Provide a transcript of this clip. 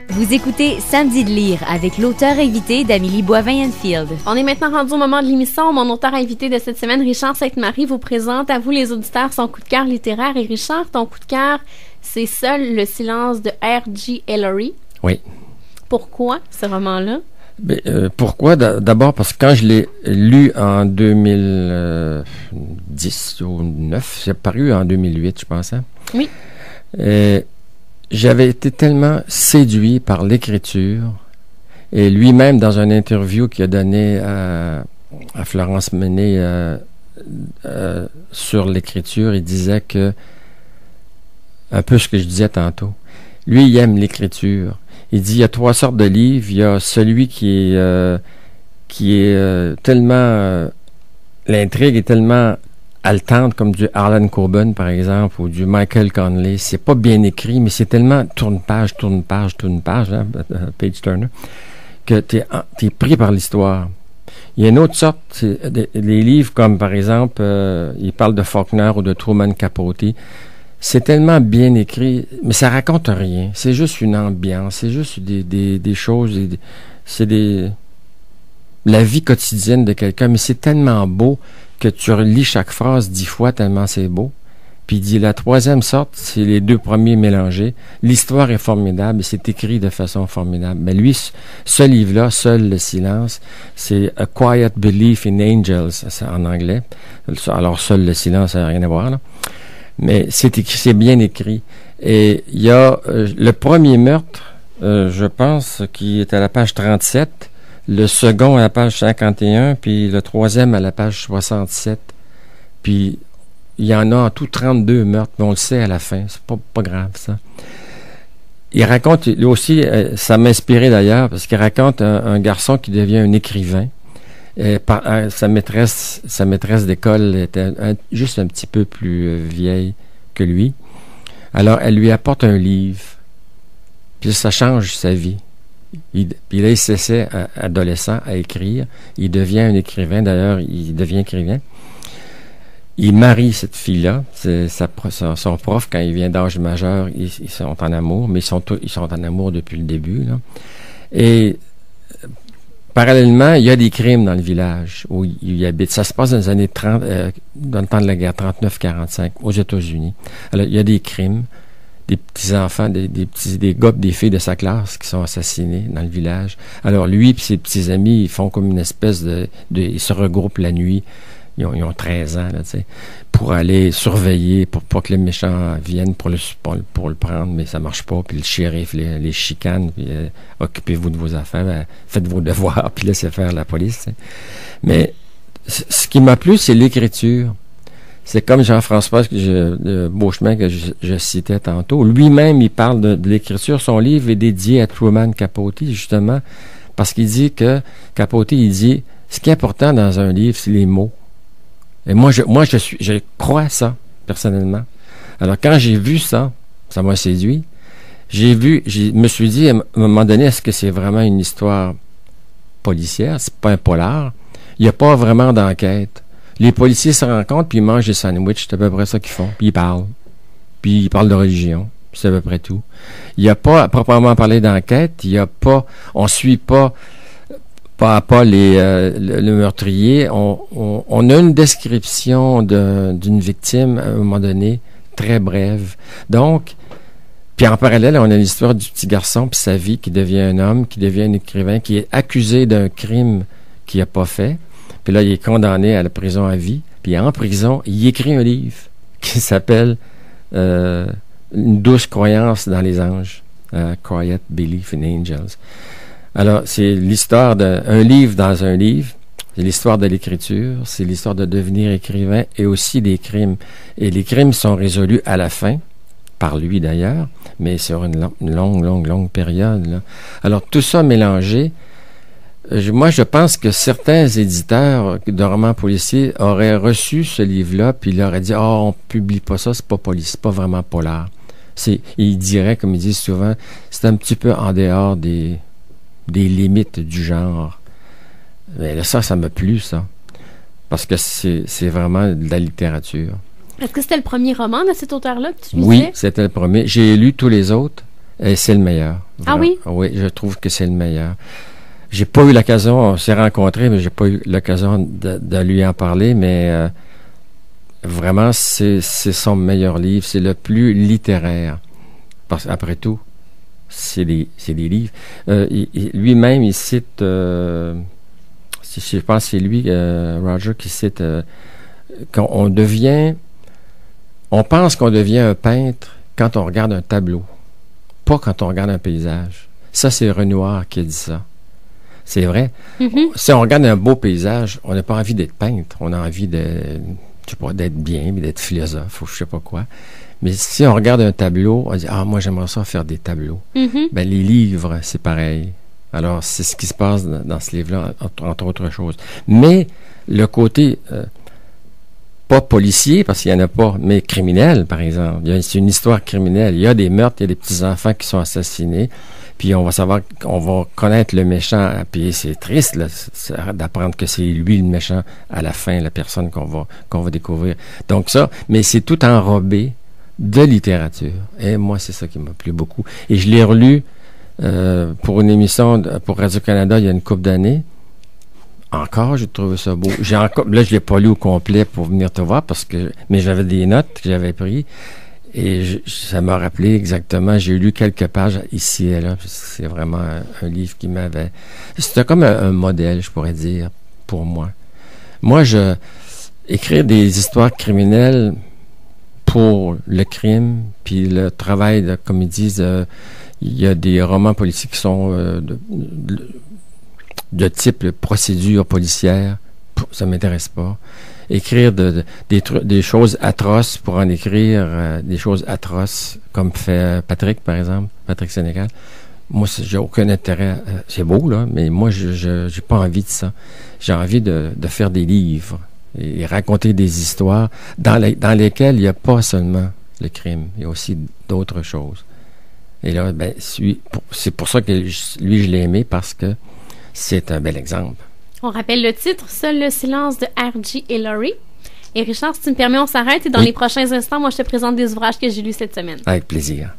Vous écoutez Samedi de lire avec l'auteur invité d'Amélie Boivin-Enfield. On est maintenant rendu au moment de l'émission. Mon auteur invité de cette semaine, Richard Sainte-Marie, vous présente à vous les auditeurs son coup de cœur littéraire. Et Richard, ton coup de cœur, c'est Seul le silence de R.J. Ellery. Oui. Pourquoi ce roman-là? Pourquoi? D'abord parce que quand je l'ai lu en 2010 ou 2009, c'est paru en 2008, je pense. Hein? Oui. J'avais été tellement séduit par l'écriture, et lui-même, dans une interview qu'il a donnée à Florence Menet sur l'écriture, il disait que, un peu ce que je disais tantôt, lui, il aime l'écriture. Il dit, il y a 3 sortes de livres. Il y a celui qui est tellement... l'intrigue est tellement haletante, comme du Harlan Coben, par exemple, ou du Michael Connelly. C'est pas bien écrit, mais c'est tellement tourne-page, hein, page turner, que t'es pris par l'histoire. Il y a une autre sorte, c'est des livres comme, par exemple, il parle de Faulkner ou de Truman Capote. C'est tellement bien écrit, mais ça raconte rien. C'est juste une ambiance, c'est juste des choses, la vie quotidienne de quelqu'un, mais c'est tellement beau que tu relis chaque phrase 10 fois tellement c'est beau. Puis il dit, la 3e sorte, c'est les 2 premiers mélangés. L'histoire est formidable et c'est écrit de façon formidable. Mais lui, ce livre-là, Seul le silence, c'est A Quiet Belief in Angels, c'est en anglais. Alors, Seul le silence, ça n'a rien à voir, là. Mais c'est écrit, c'est bien écrit. Et il y a le premier meurtre, je pense, qui est à la page 37, le second à la page 51, puis le 3e à la page 67. Puis il y en a en tout 32 meurtres, mais on le sait à la fin. C'est pas grave, ça. Il raconte, lui aussi, ça m'a inspiré d'ailleurs, parce qu'il raconte un garçon qui devient un écrivain. Sa maîtresse d'école était juste un petit peu plus vieille que lui. Alors, elle lui apporte un livre. Puis ça change sa vie. Puis là, il s'essaie, adolescent, à écrire. Il devient un écrivain. D'ailleurs, il devient écrivain. Il marie cette fille-là. C'est son prof, quand il vient d'âge majeur, ils sont en amour, mais ils sont en amour depuis le début, là. Et parallèlement, il y a des crimes dans le village où il habite. Ça se passe dans les années 30, dans le temps de la guerre, 39-45, aux États-Unis. Alors, il y a des crimes, des petits-enfants, des gars, des filles de sa classe qui sont assassinés dans le village. Alors, lui et ses petits amis, ils font comme une espèce ils se regroupent la nuit. Ils ont 13 ans, là, tu sais, pour aller surveiller, pour pas que les méchants viennent pour le prendre, mais ça marche pas. Puis le shérif les chicane, puis occupez-vous de vos affaires, faites vos devoirs, puis laissez faire la police, tu sais. Mais ce qui m'a plu, c'est l'écriture. C'est comme Jean-François Beauchemin que je citais tantôt. Lui-même, il parle de l'écriture. Son livre est dédié à Truman Capote, justement, parce qu'il dit que Capote, il dit, ce qui est important dans un livre, c'est les mots. Et je crois ça, personnellement. Alors, quand j'ai vu ça, ça m'a séduit. Je me suis dit, à un moment donné, est-ce que c'est vraiment une histoire policière? C'est pas un polar. Il n'y a pas vraiment d'enquête. Les policiers se rencontrent, puis ils mangent des sandwichs, c'est à peu près ça qu'ils font. Puis ils parlent. Puis ils parlent de religion. C'est à peu près tout. Il n'y a pas, à proprement parler d'enquête, on suit pas à pas le meurtrier. On a une description d'une victime, à un moment donné, très brève. Donc, puis en parallèle, on a l'histoire du petit garçon puis sa vie, qui devient un homme, qui devient un écrivain, qui est accusé d'un crime qu'il n'a pas fait. Puis là, il est condamné à la prison à vie. Puis en prison, il écrit un livre qui s'appelle Une douce croyance dans les anges. Quiet Belief in Angels. Alors, c'est l'histoire d'un livre dans un livre. C'est l'histoire de l'écriture. C'est l'histoire de devenir écrivain et aussi des crimes. Et les crimes sont résolus à la fin, par lui d'ailleurs, mais sur une longue période, là. Alors, tout ça mélangé, moi, je pense que certains éditeurs de romans policiers auraient reçu ce livre-là, puis ils auraient dit, on publie pas ça, c'est pas pas vraiment polar. Ils diraient, comme ils disent souvent, c'est un petit peu en dehors des limites du genre. Mais là, ça m'a plu, ça. Parce que c'est vraiment de la littérature. Est-ce que c'était le premier roman de cet auteur-là que tu lisais? Oui, c'était le premier. J'ai lu tous les autres. Et c'est le meilleur. Ah oui? Oui, je trouve que c'est le meilleur. J'ai pas eu l'occasion, on s'est rencontrés, mais j'ai pas eu l'occasion de lui en parler, mais vraiment, c'est son meilleur livre. C'est le plus littéraire. Parce qu'après tout, c'est des livres. Lui-même, il cite, je pense que c'est lui, Roger, qui cite, qu'on pense qu'on devient un peintre quand on regarde un tableau, pas quand on regarde un paysage. Ça, c'est Renoir qui a dit ça. C'est vrai. Mm-hmm. Si on regarde un beau paysage, on n'a pas envie d'être peintre. On a envie d'être bien, d'être philosophe ou je sais pas quoi. Mais si on regarde un tableau, on dit « Ah, moi, j'aimerais ça faire des tableaux. Mm-hmm. » Ben, les livres, c'est pareil. Alors, c'est ce qui se passe dans ce livre-là, entre autres choses. Mais le côté, pas policier, parce qu'il n'y en a pas, mais criminel, par exemple. C'est une histoire criminelle. Il y a des meurtres, il y a des petits-enfants qui sont assassinés. Puis on va connaître le méchant. Puis c'est triste là, d'apprendre que c'est lui le méchant à la fin, la personne qu'on va découvrir. Donc ça, mais c'est tout enrobé de littérature. Et moi, c'est ça qui m'a plu beaucoup. Et je l'ai relu pour une émission pour Radio-Canada il y a une couple d'années. Encore, j'ai trouvé ça beau. Là, je l'ai pas lu au complet pour venir te voir mais j'avais des notes que j'avais prises. Et ça m'a rappelé exactement, j'ai lu quelques pages ici et là. C'est vraiment un livre qui m'avait... C'était comme un modèle, je pourrais dire, pour moi. Moi, écrire des histoires criminelles pour le crime, puis le travail, comme ils disent, il y a des romans politiques qui sont de type procédure policière. Ça m'intéresse pas. Écrire des choses atroces pour en écrire des choses atroces, comme fait Patrick, par exemple, Patrick Sénécal. Moi, j'ai aucun intérêt. C'est beau, là, mais moi, j'ai pas envie de ça. J'ai envie de faire des livres et raconter des histoires dans lesquelles il n'y a pas seulement le crime, il y a aussi d'autres choses. Et là, ben, c'est pour ça que lui, je l'ai aimé, parce que c'est un bel exemple. On rappelle le titre, Seul le silence de R.J. et Laurie. Et Richard, si tu me permets, on s'arrête et dans les prochains instants, moi, je te présente des ouvrages que j'ai lus cette semaine. Avec plaisir.